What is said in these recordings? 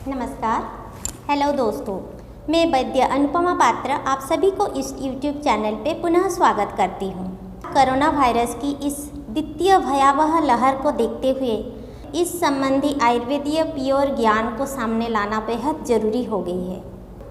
नमस्कार। हेलो दोस्तों, मैं वैद्य अनुपमा पात्र आप सभी को इस YouTube चैनल पे पुनः स्वागत करती हूँ। कोरोना वायरस की इस द्वितीय भयावह लहर को देखते हुए इस संबंधी आयुर्वेदीय प्योर ज्ञान को सामने लाना बेहद जरूरी हो गई है।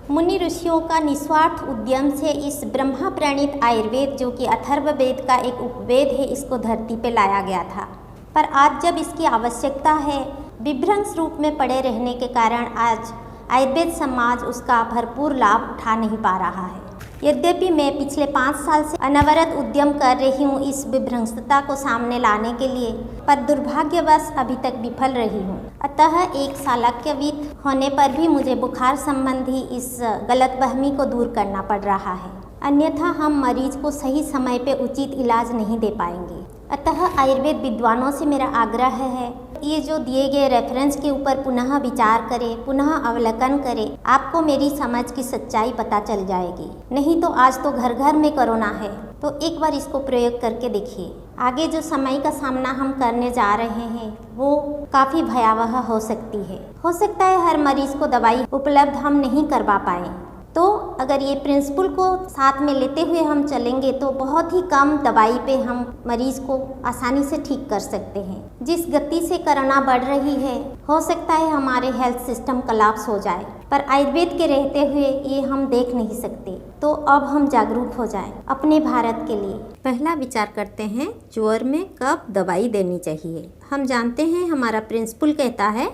मुनि ऋषियों का निस्वार्थ उद्यम से इस ब्रह्मा प्रणीत आयुर्वेद, जो कि अथर्ववेद का एक उपवेद है, इसको धरती पे लाया गया था। पर आज जब इसकी आवश्यकता है, विभ्रंश रूप में पड़े रहने के कारण आज आयुर्वेद समाज उसका भरपूर लाभ उठा नहीं पा रहा है। यद्यपि मैं पिछले 5 साल से अनवरत उद्यम कर रही हूँ इस विभ्रंशता को सामने लाने के लिए, पर दुर्भाग्यवश अभी तक विफल रही हूँ। अतः 1 सालक्यवीत होने पर भी मुझे बुखार संबंधी इस गलतफहमी को दूर करना पड़ रहा है, अन्यथा हम मरीज को सही समय पे उचित इलाज नहीं दे पाएंगे। अतः आयुर्वेद विद्वानों से मेरा आग्रह है, ये जो दिए गए रेफरेंस के ऊपर पुनः विचार करें, पुनः अवलोकन करें। आपको मेरी समझ की सच्चाई पता चल जाएगी। नहीं तो आज तो घर घर में कोरोना है, तो एक बार इसको प्रयोग करके देखिए। आगे जो समय का सामना हम करने जा रहे हैं वो काफ़ी भयावह हो सकती है। हो सकता है हर मरीज को दवाई उपलब्ध हम नहीं करवा पाएँ, तो अगर ये प्रिंसिपल को साथ में लेते हुए हम चलेंगे तो बहुत ही कम दवाई पे हम मरीज को आसानी से ठीक कर सकते हैं। जिस गति से कोरोना बढ़ रही है, हो सकता है हमारे हेल्थ सिस्टम कोलैप्स हो जाए, पर आयुर्वेद के रहते हुए ये हम देख नहीं सकते। तो अब हम जागरूक हो जाएं अपने भारत के लिए। पहला विचार करते हैं, ज्वर में कब दवाई देनी चाहिए। हम जानते हैं हमारा प्रिंसिपल कहता है,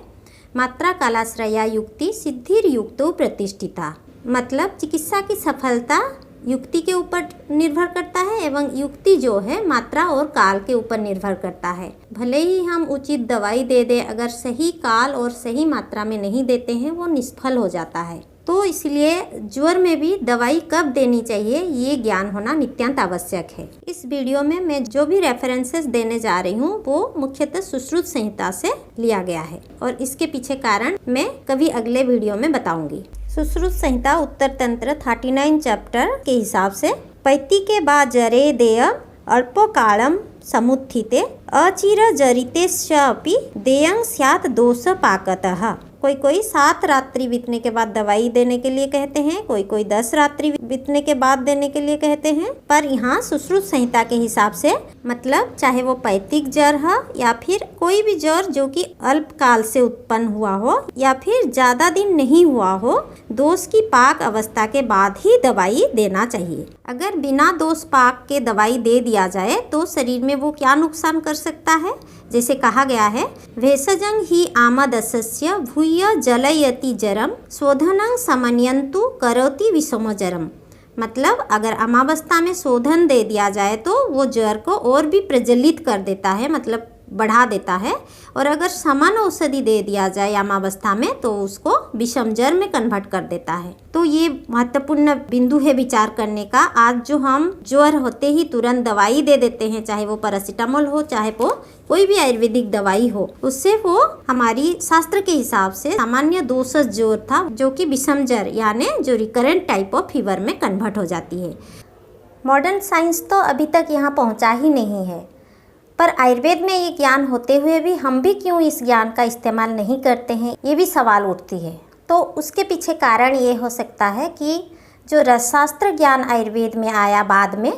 मात्रा कालाश्रया युक्ति सिद्धिर युक्तो प्रतिष्ठिता। मतलब चिकित्सा की सफलता युक्ति के ऊपर निर्भर करता है एवं युक्ति जो है मात्रा और काल के ऊपर निर्भर करता है। भले ही हम उचित दवाई दे दें, अगर सही काल और सही मात्रा में नहीं देते हैं वो निष्फल हो जाता है। तो इसलिए ज्वर में भी दवाई कब देनी चाहिए ये ज्ञान होना नित्यांत आवश्यक है। इस वीडियो में मैं जो भी रेफरेंसेस देने जा रही हूँ वो मुख्यतः सुश्रुत संहिता से लिया गया है और इसके पीछे कारण मैं कभी अगले वीडियो में बताऊंगी। सुश्रुत संहिता उत्तर तंत्र 39 चैप्टर के हिसाब से पैति के बाद जरे देय अल्पकालम समुत्थिते अचिर जरितेश्चापि देयं स्यात् दोष पाकतः। कोई 7 रात्रि बीतने के बाद दवाई देने के लिए कहते हैं, कोई 10 रात्रि बीतने के बाद देने के लिए कहते हैं। पर यहाँ सुश्रुत संहिता के हिसाब से मतलब चाहे वो पैतिक जर हो या फिर कोई भी जर जो कि अल्पकाल से उत्पन्न हुआ हो या फिर ज्यादा दिन नहीं हुआ हो, दोष की पाक अवस्था के बाद ही दवाई देना चाहिए। अगर बिना दोष पाक के दवाई दे दिया जाए तो शरीर में वो क्या नुकसान कर सकता है। जैसे कहा गया है, भेषजं ही आमदस्य भूय जलयति जरम शोधनं समन्यन्तु करोति विषम जरम। मतलब अगर अमावस्था में शोधन दे दिया जाए तो वो जर को और भी प्रज्वलित कर देता है, मतलब बढ़ा देता है। और अगर समान औषधि दे दिया जाए अमावस्था में तो उसको विषम जर में कन्वर्ट कर देता है। तो ये महत्वपूर्ण बिंदु है विचार करने का। आज जो हम ज्वर होते ही तुरंत दवाई दे देते हैं, चाहे वो पैरासिटामोल हो चाहे वो कोई भी आयुर्वेदिक दवाई हो, उससे वो हमारी शास्त्र के हिसाब से सामान्य दोषज ज्वर था जो कि विषम जर यानी जो रिकरेंट टाइप ऑफ फीवर में कन्वर्ट हो जाती है। मॉडर्न साइंस तो अभी तक यहाँ पहुँचा ही नहीं है, पर आयुर्वेद में ये ज्ञान होते हुए भी हम भी क्यों इस ज्ञान का इस्तेमाल नहीं करते हैं, ये भी सवाल उठती है। तो उसके पीछे कारण ये हो सकता है कि जो रसशास्त्र ज्ञान आयुर्वेद में आया बाद में,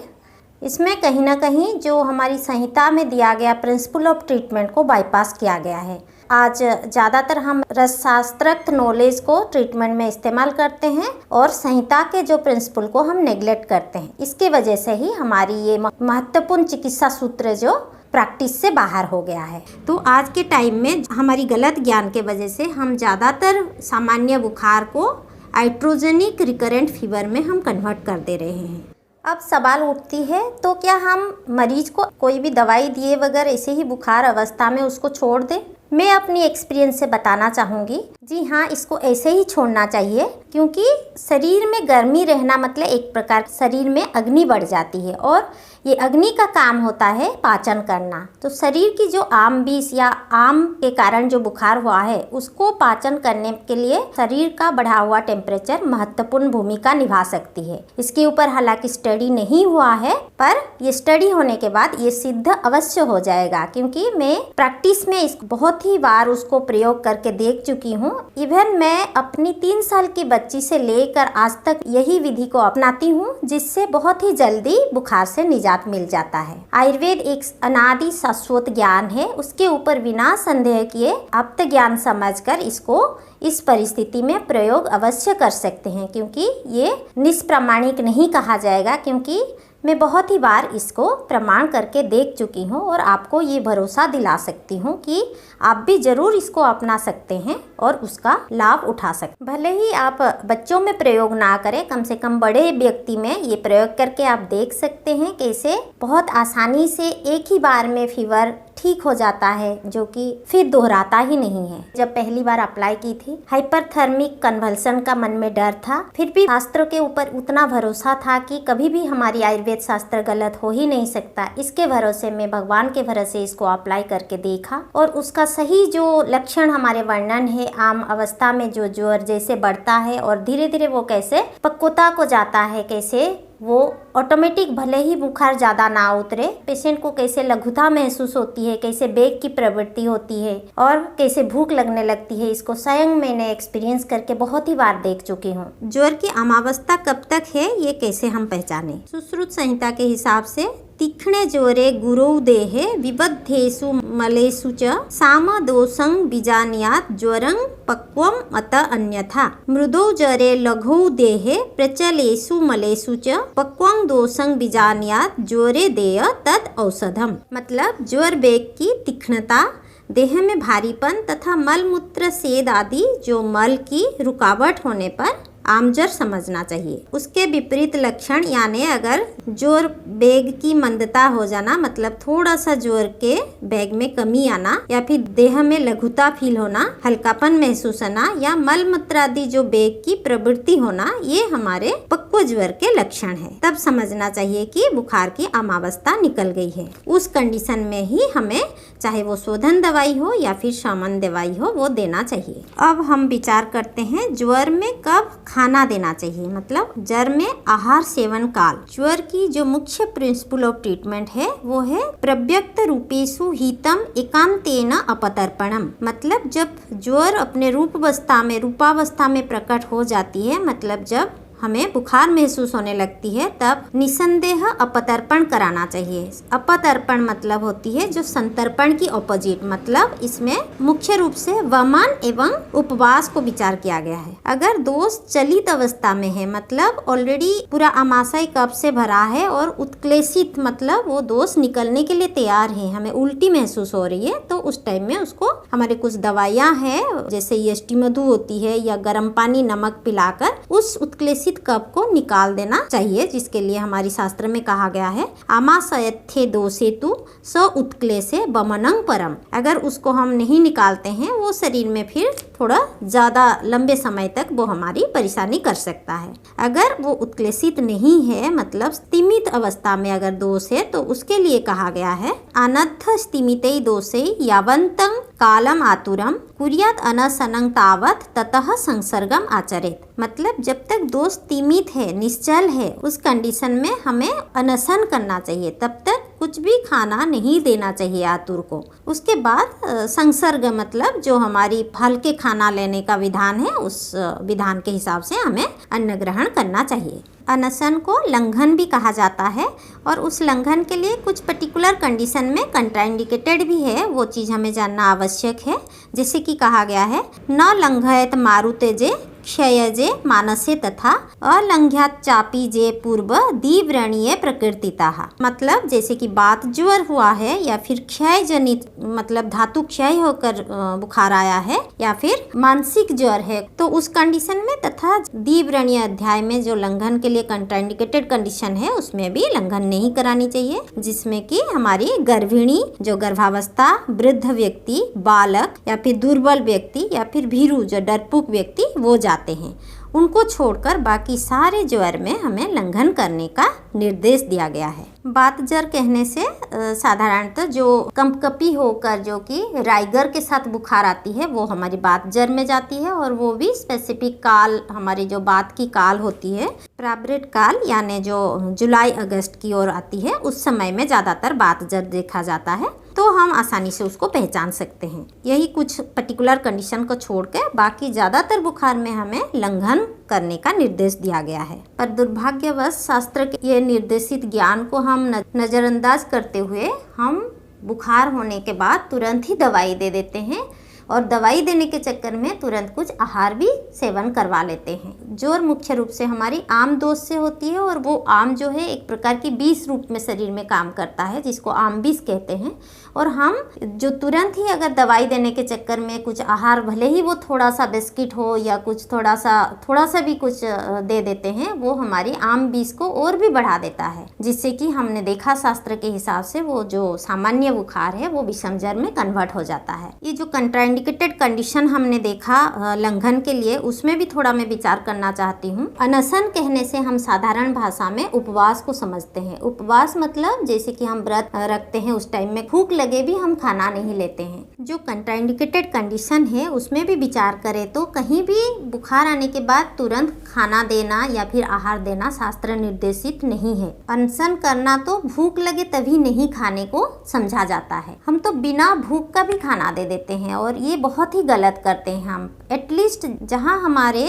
इसमें कहीं ना कहीं जो हमारी संहिता में दिया गया प्रिंसिपल ऑफ ट्रीटमेंट को बाईपास किया गया है। आज ज़्यादातर हम रसशास्त्रक नॉलेज को ट्रीटमेंट में इस्तेमाल करते हैं और संहिता के जो प्रिंसिपल को हम नेग्लेक्ट करते हैं। इसके वजह से ही हमारी ये महत्वपूर्ण चिकित्सा सूत्र जो प्रैक्टिस से बाहर हो गया है। तो आज के टाइम में हमारी गलत ज्ञान के वजह से हम ज़्यादातर सामान्य बुखार को आइट्रोजेनिक रिकरेंट फीवर में हम कन्वर्ट कर दे रहे हैं। अब सवाल उठती है, तो क्या हम मरीज को कोई भी दवाई दिए बगैर ऐसे ही बुखार अवस्था में उसको छोड़ दें? मैं अपनी एक्सपीरियंस से बताना चाहूँगी, जी हाँ, इसको ऐसे ही छोड़ना चाहिए, क्योंकि शरीर में गर्मी रहना मतलब एक प्रकार शरीर में अग्नि बढ़ जाती है और ये अग्नि का काम होता है पाचन करना। तो शरीर की जो आम विष या आम के कारण जो बुखार हुआ है उसको पाचन करने के लिए शरीर का बढ़ा हुआ टेम्परेचर महत्वपूर्ण भूमिका निभा सकती है। इसके ऊपर हालांकि स्टडी नहीं हुआ है, पर ये स्टडी होने के बाद ये सिद्ध अवश्य हो जाएगा, क्योंकि मैं प्रैक्टिस में इस बहुत बहुत ही बार उसको प्रयोग करके देख चुकी हूँ। इवन मैं अपनी 3 साल की बच्ची से लेकर आज तक यही विधि को अपनाती हूँ, जिससे बहुत ही जल्दी बुखार से निजात मिल जाता है। आयुर्वेद एक अनादि शाश्वत ज्ञान है, उसके ऊपर बिना संदेह किए आप्त ज्ञान समझकर इसको इस परिस्थिति में प्रयोग अवश्य कर सकते हैं, क्योंकि ये निष्प्रामाणिक नहीं कहा जाएगा, क्योंकि मैं बहुत ही बार इसको प्रमाण करके देख चुकी हूँ और आपको ये भरोसा दिला सकती हूँ कि आप भी ज़रूर इसको अपना सकते हैं और उसका लाभ उठा सकते हैं। भले ही आप बच्चों में प्रयोग ना करें, कम से कम बड़े व्यक्ति में ये प्रयोग करके आप देख सकते हैं कैसे बहुत आसानी से एक ही बार में फीवर ठीक हो जाता है, जो कि फिर दोहराता ही नहीं है। जब पहली बार अप्लाई की थी, हाइपरथर्मिक कन्वल्सन का मन में डर था, फिर भी शास्त्रों के ऊपर उतना भरोसा था कि कभी भी हमारी आयुर्वेद शास्त्र गलत हो ही नहीं सकता। इसके भरोसे में, भगवान के भरोसे इसको अप्लाई करके देखा और उसका सही जो लक्षण हमारे वर्णन है, आम अवस्था में जो ज्वर जैसे बढ़ता है और धीरे धीरे वो कैसे पक्वता को जाता है, कैसे वो ऑटोमेटिक भले ही बुखार ज़्यादा ना उतरे, पेशेंट को कैसे लघुता महसूस होती है, कैसे बेग की प्रवृत्ति होती है और कैसे भूख लगने लगती है, इसको स्वयं मैंने एक्सपीरियंस करके बहुत ही बार देख चुकी हूँ। ज्वर की अमावस्था कब तक है, ये कैसे हम पहचाने? सुश्रुत संहिता के हिसाब से तीक्ष्णे ज्वरे गुरौ देहे विबद्धेषु मलेषु च सामदोषं बीजान्यात् ज्वरं पक्वम् अत अन्यथा मृदौ ज्वरे लघौ देहे प्रचलेषु मलेषु च पक्वं दोषं बीजान्यात् ज्वरे देय तद औषधम। मतलब ज्वर बेग की तीक्ष्णता, देह में भारीपन तथा मल मूत्र सेद आदि जो मल की रुकावट होने पर आमजर समझना चाहिए। उसके विपरीत लक्षण यानी अगर जोर बेग की मंदता हो जाना, मतलब थोड़ा सा जोर के बेग में कमी आना, या फिर देह में लघुता फील होना, हल्कापन महसूस होना, या मल मूत्र आदि जो बेग की प्रवृत्ति होना, ये हमारे पक्व ज्वर के लक्षण है। तब समझना चाहिए कि बुखार की अमावस्था निकल गई है। उस कंडीशन में ही हमें चाहे वो शोधन दवाई हो या फिर शमन दवाई हो, वो देना चाहिए। अब हम विचार करते हैं ज्वर में कब खाना देना चाहिए, मतलब ज्वर में आहार सेवन काल। ज्वर की जो मुख्य प्रिंसिपल ऑफ ट्रीटमेंट है वो है प्रव्यक्त रूपेषु हितम एकांतेन अपतर्पणम। मतलब जब ज्वर अपने रूपावस्था में प्रकट हो जाती है, मतलब जब हमें बुखार महसूस होने लगती है, तब निसंदेह अपतर्पण कराना चाहिए। अपतर्पण मतलब होती है जो संतर्पण की ऑपोजिट, मतलब इसमें मुख्य रूप से वमन एवं उपवास को विचार किया गया है। अगर दोष चलित अवस्था में है, मतलब ऑलरेडी पूरा अमाशय कफ से भरा है और उत्क्लेशित, मतलब वो दोष निकलने के लिए तैयार है, हमें उल्टी महसूस हो रही है, तो उस टाइम में उसको हमारे कुछ दवाइयाँ हैं जैसे यष्टि मधु होती है या गर्म पानी नमक पिलाकर उस उत्क्लेशित कफ को निकाल देना चाहिए, जिसके लिए हमारी शास्त्र में कहा गया है आमाशयत्थे दोषेतु स उत्क्लेशे वमनं परम। अगर उसको हम नहीं निकालते हैं, वो शरीर में फिर थोड़ा ज्यादा लंबे समय तक वो हमारी परेशानी कर सकता है। अगर वो उत्क्लेशित नहीं है, मतलब स्तिमित अवस्था में अगर दोष है, तो उसके लिए कहा गया है अनद्ध स्तिमिते दोषे यावन्तं कालम आतुरम कुर्यात अनशनं तावत ततः संसर्गम आचरेत। मतलब जब तक दोष स्तिमित है, निश्चल है, उस कंडीशन में हमें अनशन करना चाहिए, तब तक कुछ भी खाना नहीं देना चाहिए आतुर को। उसके बाद संसर्ग, मतलब जो हमारी हल्के खाना लेने का विधान है, उस विधान के हिसाब से हमें अन्न ग्रहण करना चाहिए। अनशन को लंघन भी कहा जाता है और उस लंघन के लिए कुछ पर्टिकुलर कंडीशन में कंट्राइंडिकेटेड भी है, वो चीज़ हमें जानना आवश्यक है। जैसे कि कहा गया है न लंघयत मारुतेजे क्षयजे मानसे तथा अलंघ्यात चापी जे पूर्व दीव्रणीय प्रकृतिता। मतलब जैसे कि बात ज्वर हुआ है या फिर क्षय जनित, मतलब धातु क्षय होकर बुखार आया है, या फिर मानसिक ज्वर है, तो उस कंडीशन में तथा दीव्रणीय अध्याय में जो लंघन के लिए कंट्राइंडिकेटेड कंडीशन है, उसमें भी लंघन नहीं करानी चाहिए, जिसमें कि हमारी गर्भिणी, जो गर्भावस्था, वृद्ध व्यक्ति, बालक या फिर दुर्बल व्यक्ति या फिर भीरू जो डरपोक व्यक्ति वो जाते हैं। उनको छोड़कर बाकी सारे ज्वर में हमें लंघन करने का निर्देश दिया गया है। बात जर कहने से साधारणतः जो कंपकपी होकर जो कि राइगर के साथ बुखार आती है वो हमारी बात जर में जाती है, और वो भी स्पेसिफिक काल, हमारी जो बात की काल होती है प्राइवेट काल, यानी जो जुलाई अगस्त की ओर आती है, उस समय में ज़्यादातर बात जर देखा जाता है, तो हम आसानी से उसको पहचान सकते हैं। यही कुछ पर्टिकुलर कंडीशन को छोड़कर बाकी ज़्यादातर बुखार में हमें लंघन करने का निर्देश दिया गया है। पर दुर्भाग्यवश शास्त्र के ये निर्देशित ज्ञान को हम नज़रअंदाज करते हुए हम बुखार होने के बाद तुरंत ही दवाई दे देते हैं, और दवाई देने के चक्कर में तुरंत कुछ आहार भी सेवन करवा लेते हैं। जोर मुख्य रूप से हमारी आम दोष से होती है, और वो आम जो है एक प्रकार की विष रूप में शरीर में काम करता है, जिसको आम विष कहते हैं। और हम जो तुरंत ही अगर दवाई देने के चक्कर में कुछ आहार, भले ही वो थोड़ा सा बिस्किट हो या कुछ थोड़ा सा भी कुछ दे देते हैं, वो हमारी आम विष को और भी बढ़ा देता है, जिससे कि हमने देखा शास्त्र के हिसाब से वो जो सामान्य बुखार है वो विषम ज्वर में कन्वर्ट हो जाता है। ये जो कंट्राइंडिकेटेड कंडीशन हमने देखा लंघन के लिए, उसमें भी थोड़ा मैं विचार करना चाहती हूँ। अनशन कहने से हम साधारण भाषा में उपवास को समझते हैं। उपवास मतलब जैसे कि हम व्रत रखते हैं, उस टाइम में भूख लगे भी हम खाना नहीं लेते हैं। जो कंट्राइंडिकेटेड कंडीशन है उसमें भी विचार करें तो कहीं भी बुखार आने के बाद तुरंत खाना देना या फिर आहार देना शास्त्र निर्देशित नहीं है। अनशन करना तो भूख लगे तभी नहीं खाने को समझा जाता है। हम तो बिना भूख का भी खाना दे देते हैं, और ये बहुत ही गलत करते हैं हम। एटलीस्ट जहाँ हमारे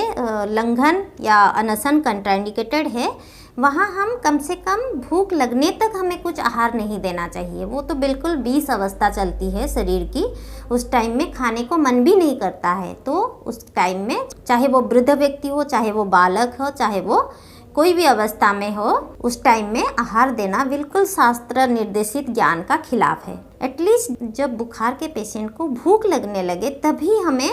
लंघन या अनशन कंट्राइंडिकेटेड है, वहाँ हम कम से कम भूख लगने तक हमें कुछ आहार नहीं देना चाहिए। वो तो बिल्कुल 20 अवस्था चलती है शरीर की, उस टाइम में खाने को मन भी नहीं करता है। तो उस टाइम में चाहे वो वृद्ध व्यक्ति हो, चाहे वो बालक हो, चाहे वो कोई भी अवस्था में हो, उस टाइम में आहार देना बिल्कुल शास्त्र निर्देशित ज्ञान का खिलाफ है। एटलीस्ट जब बुखार के पेशेंट को भूख लगने लगे तभी हमें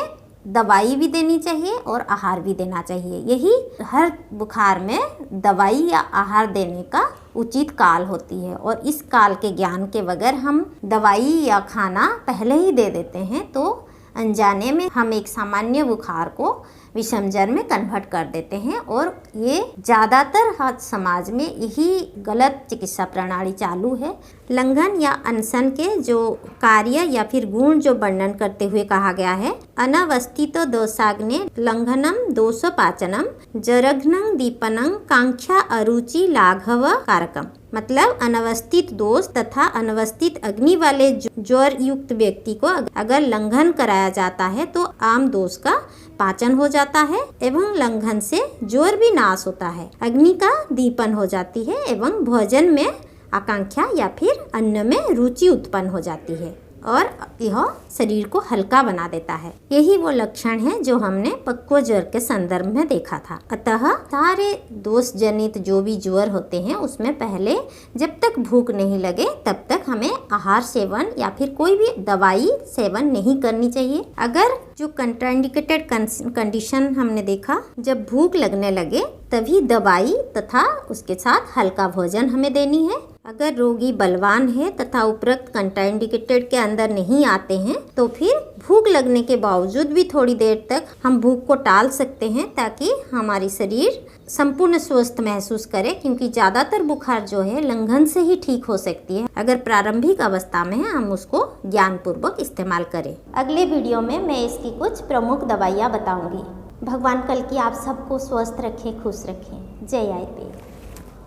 दवाई भी देनी चाहिए और आहार भी देना चाहिए। यही हर बुखार में दवाई या आहार देने का उचित काल होती है, और इस काल के ज्ञान के बगैर हम दवाई या खाना पहले ही दे देते हैं तो अनजाने में हम एक सामान्य बुखार को विषम ज्वर में कन्वर्ट कर देते हैं। और ये ज़्यादातर समाज में यही गलत चिकित्सा प्रणाली चालू है। लंघन या अनशन के जो कार्य या फिर गुण जो वर्णन करते हुए कहा गया है, अनवस्थितो दोषाग्ने लंघनम दोषोपाचनम जरघ्नं दीपनं कांक्षा अरुचि लाघव कारकम। मतलब अनवस्थित दोष तथा अनवस्थित अग्नि वाले ज्वर युक्त व्यक्ति को अगर लंघन कराया जाता है तो आम दोष का पाचन हो जाता है एवं लंघन से ज्वर भी नाश होता है, अग्नि का दीपन हो जाती है एवं भोजन में आकांक्षा या फिर अन्न में रुचि उत्पन्न हो जाती है, और यह शरीर को हल्का बना देता है। यही वो लक्षण है जो हमने पक्व ज्वर के संदर्भ में देखा था। अतः सारे दोष जनित जो भी ज्वर होते हैं उसमें पहले जब तक भूख नहीं लगे तब तक हमें आहार सेवन या फिर कोई भी दवाई सेवन नहीं करनी चाहिए। अगर जो कंट्राइंडिकेटेड कंडीशन हमने देखा, जब भूख लगने लगे तभी दवाई तथा उसके साथ हल्का भोजन हमें देनी है। अगर रोगी बलवान है तथा उपरोक्त कंट्राइंडिकेटेड के अंदर नहीं आते हैं तो फिर भूख लगने के बावजूद भी थोड़ी देर तक हम भूख को टाल सकते हैं ताकि हमारी शरीर संपूर्ण स्वस्थ महसूस करे, क्योंकि ज़्यादातर बुखार जो है लंघन से ही ठीक हो सकती है अगर प्रारंभिक अवस्था में है हम उसको ज्ञानपूर्वक इस्तेमाल करें। अगले वीडियो में मैं इसकी कुछ प्रमुख दवाइयाँ बताऊंगी। भगवान कल की आप सबको स्वस्थ रखें, खुश रखें। जय आयुर्वेद।